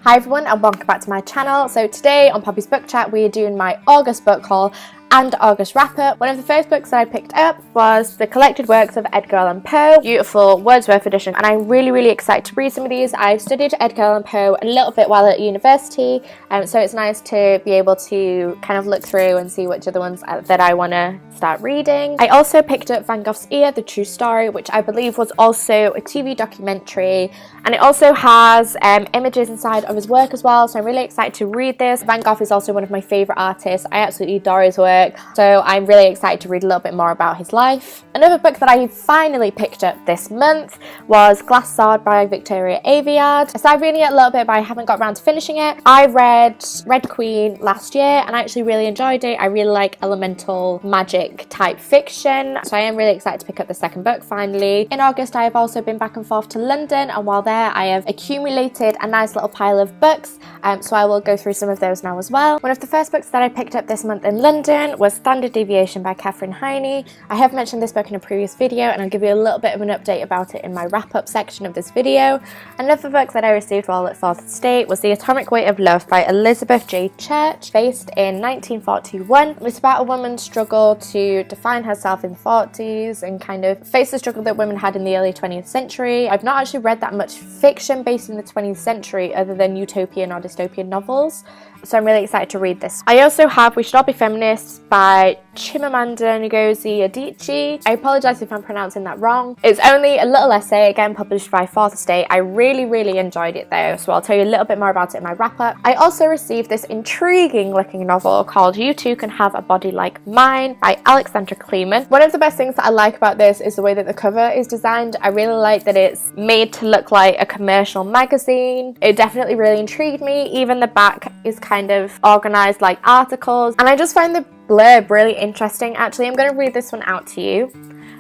Hi everyone and welcome back to my channel. So today on Poppy's Book Chat we are doing my August book haul and August wrap-up. One of the first books that I picked up was the collected works of Edgar Allan Poe, beautiful Wordsworth edition, and I'm really excited to read some of these. I've studied Edgar Allan Poe a little bit while at university, so it's nice to be able to kind of look through and see which are the ones that I want to start reading. I also picked up Van Gogh's Ear, The True Story, which I believe was also a TV documentary, and it also has images inside of his work as well, so I'm really excited to read this. Van Gogh is also one of my favourite artists. I absolutely adore his work. So I'm really excited to read a little bit more about his life. Another book that I finally picked up this month was Glass Sword by Victoria Aveyard. I started reading it a little bit, but I haven't got around to finishing it. I read Red Queen last year and I actually really enjoyed it. I really like elemental magic type fiction, so I am really excited to pick up the second book finally. In August I have also been back and forth to London, and while there I have accumulated a nice little pile of books, so I will go through some of those now as well. One of the first books that I picked up this month in London was Standard Deviation by Catherine Heine. I have mentioned this book in a previous video and I'll give you a little bit of an update about it in my wrap-up section of this video. Another book that I received while at Fourth Estate was The Atomic Weight of Love by Elizabeth J. Church, based in 1941. It's about a woman's struggle to define herself in the 40s and kind of face the struggle that women had in the early 20th century. I've not actually read that much fiction based in the 20th century other than utopian or dystopian novels, so I'm really excited to read this. I also have We Should All Be Feminist by Chimamanda Ngozi Adichie. I apologise if I'm pronouncing that wrong. It's only a little essay, again published by Fourth Estate. I really enjoyed it though, so I'll tell you a little bit more about it in my wrap-up. I also received this intriguing looking novel called You Too Can Have a Body Like Mine by Alexandra Kleeman. One of the best things that I like about this is the way that the cover is designed. I really like that it's made to look like a commercial magazine. It definitely really intrigued me. Even the back is kind of organised like articles, and I just find the blurb really interesting. Actually, I'm going to read this one out to you.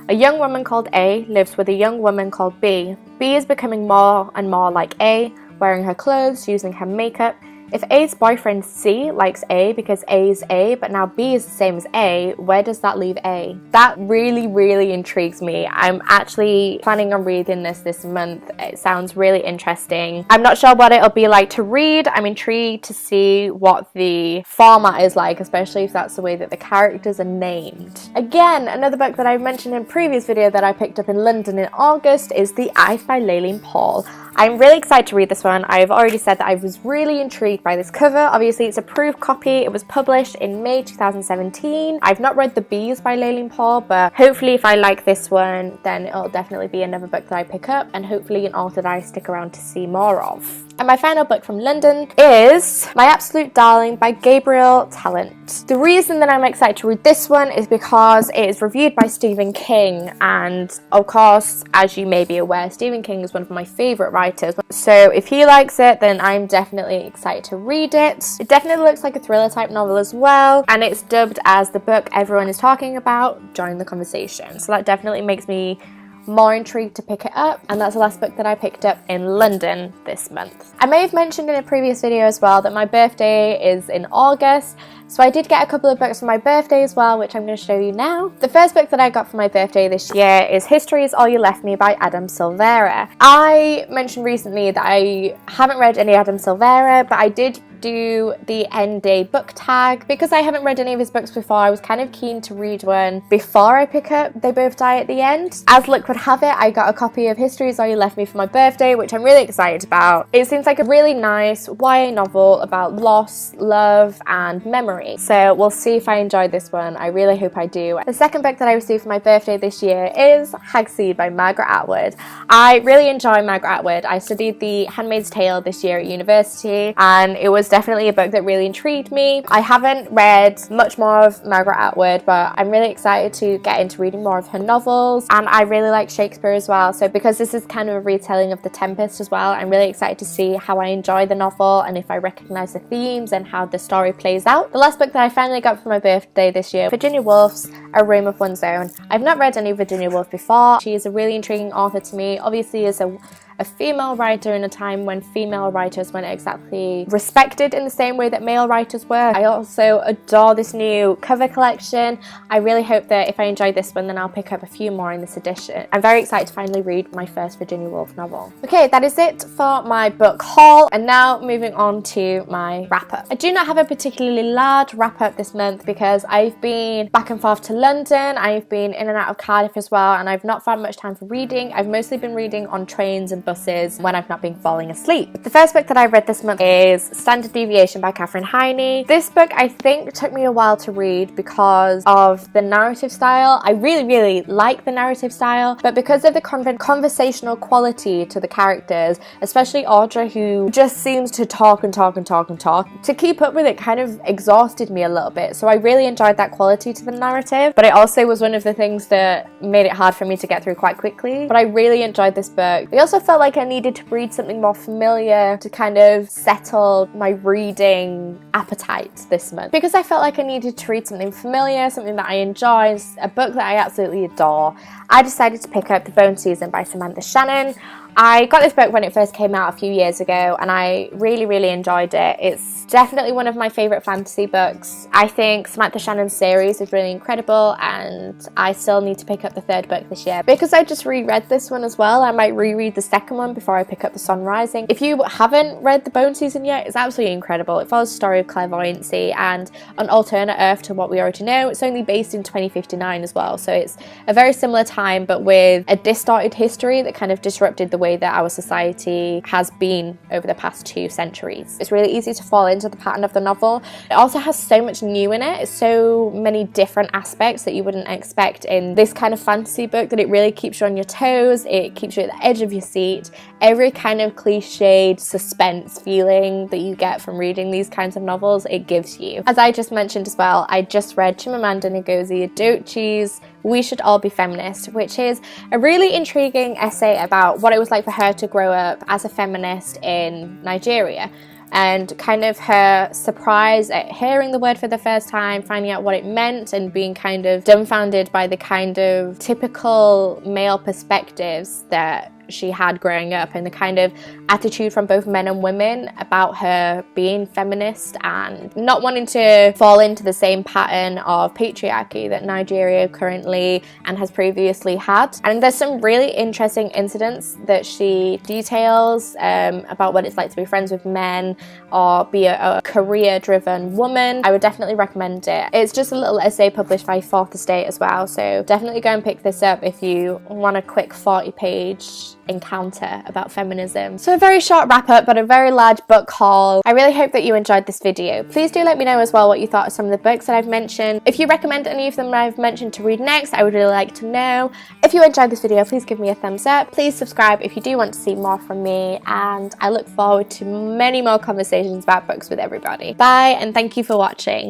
A young woman called A lives with a young woman called B. B is becoming more and more like A, wearing her clothes, using her makeup. If A's boyfriend C likes A because A is A, but now B is the same as A, where does that leave A? That really intrigues me. I'm actually planning on reading this month. It sounds really interesting. I'm not sure what it'll be like to read. I'm intrigued to see what the format is like, especially if that's the way that the characters are named. Again, another book that I mentioned in a previous video that I picked up in London in August is The Eye by Layleen Paul. I'm really excited to read this one. I've already said that I was really intrigued by this cover. Obviously it's a proof copy. It was published in May 2017. I've not read The Bees by Layleen Paul, but hopefully if I like this one then it'll definitely be another book that I pick up, and hopefully an author that I stick around to see more of. And my final book from London is My Absolute Darling by Gabriel Talent. The reason that I'm excited to read this one is because it is reviewed by Stephen King, and of course, as you may be aware, Stephen King is one of my favourite writers. So if he likes it, then I'm definitely excited to read it. It definitely looks like a thriller type novel as well, and it's dubbed as the book everyone is talking about. Join the conversation. So that definitely makes me more intrigued to pick it up, and that's the last book that I picked up in London this month. I may have mentioned in a previous video as well that my birthday is in August, so I did get a couple of books for my birthday as well, which I'm going to show you now. The first book that I got for my birthday this year is History Is All You Left Me by Adam Silvera. I mentioned recently that I haven't read any Adam Silvera, but I did do the end day book tag. Because I haven't read any of his books before, I was kind of keen to read one before I pick up They Both Die at the End. As luck would have it, I got a copy of History Is All You Left Me for my birthday, which I'm really excited about. It seems like a really nice YA novel about loss, love and memory, so we'll see if I enjoy this one. I really hope I do. The second book that I received for my birthday this year is Hag-seed by Margaret Atwood. I really enjoy Margaret Atwood. I studied The Handmaid's Tale this year at university, and it was definitely a book that really intrigued me. I haven't read much more of Margaret Atwood, but I'm really excited to get into reading more of her novels, and I really like Shakespeare as well, so because this is kind of a retelling of The Tempest as well, I'm really excited to see how I enjoy the novel and if I recognise the themes and how the story plays out. The last book that I finally got for my birthday this year, Virginia Woolf's A Room of One's Own. I've not read any Virginia Woolf before. She is a really intriguing author to me. Obviously as a a female writer in a time when female writers weren't exactly respected in the same way that male writers were. I also adore this new cover collection. I really hope that if I enjoy this one, then I'll pick up a few more in this edition. I'm very excited to finally read my first Virginia Woolf novel. Okay, that is it for my book haul, and now moving on to my wrap-up. I do not have a particularly large wrap-up this month because I've been back and forth to London, I've been in and out of Cardiff as well, and I've not found much time for reading. I've mostly been reading on trains and buses when I've not been falling asleep. The first book that I read this month is Standard Deviation by Katherine Heine. This book I think took me a while to read because of the narrative style. I really like the narrative style, but because of the conversational quality to the characters, especially Audra, who just seems to talk and talk and talk and talk, to keep up with it kind of exhausted me a little bit. So I really enjoyed that quality to the narrative, but it also was one of the things that made it hard for me to get through quite quickly. But I really enjoyed this book. I also felt like I needed to read something more familiar to kind of settle my reading appetite this month, because I felt like I needed to read something familiar, something that I enjoy, a book that I absolutely adore. I decided to pick up The Bone Season by Samantha Shannon. I got this book when it first came out a few years ago, and I really enjoyed it. It's definitely one of my favourite fantasy books. I think Samantha Shannon's series is really incredible, and I still need to pick up the third book this year. Because I just reread this one as well, I might reread the second one before I pick up The Sun Rising. If you haven't read The Bone Season yet, it's absolutely incredible. It follows the story of clairvoyancy and an alternate Earth to what we already know. It's only based in 2059 as well, so it's a very similar time, but with a distorted history that kind of disrupted the way that our society has been over the past 2 centuries. It's really easy to fall into the pattern of the novel. It also has so much new in it. It's so many different aspects that you wouldn't expect in this kind of fantasy book that it really keeps you on your toes. It keeps you at the edge of your seat. Every kind of cliched suspense feeling that you get from reading these kinds of novels, it gives you. As I just mentioned as well, I just read Chimamanda Ngozi Adichie's We Should All Be Feminist, which is a really intriguing essay about what it was like for her to grow up as a feminist in Nigeria, and kind of her surprise at hearing the word for the first time, finding out what it meant, and being kind of dumbfounded by the kind of typical male perspectives that she had growing up, and the kind of attitude from both men and women about her being feminist and not wanting to fall into the same pattern of patriarchy that Nigeria currently and has previously had. And there's some really interesting incidents that she details about what it's like to be friends with men or be a career-driven woman. I would definitely recommend it. It's just a little essay published by Fourth Estate as well, so definitely go and pick this up if you want a quick 40-page encounter about feminism. So a very short wrap up, but a very large book haul. I really hope that you enjoyed this video. Please do let me know as well what you thought of some of the books that I've mentioned. If you recommend any of them I've mentioned to read next, I would really like to know. If you enjoyed this video, please give me a thumbs up. Please subscribe if you do want to see more from me, and I look forward to many more conversations about books with everybody. Bye, and thank you for watching.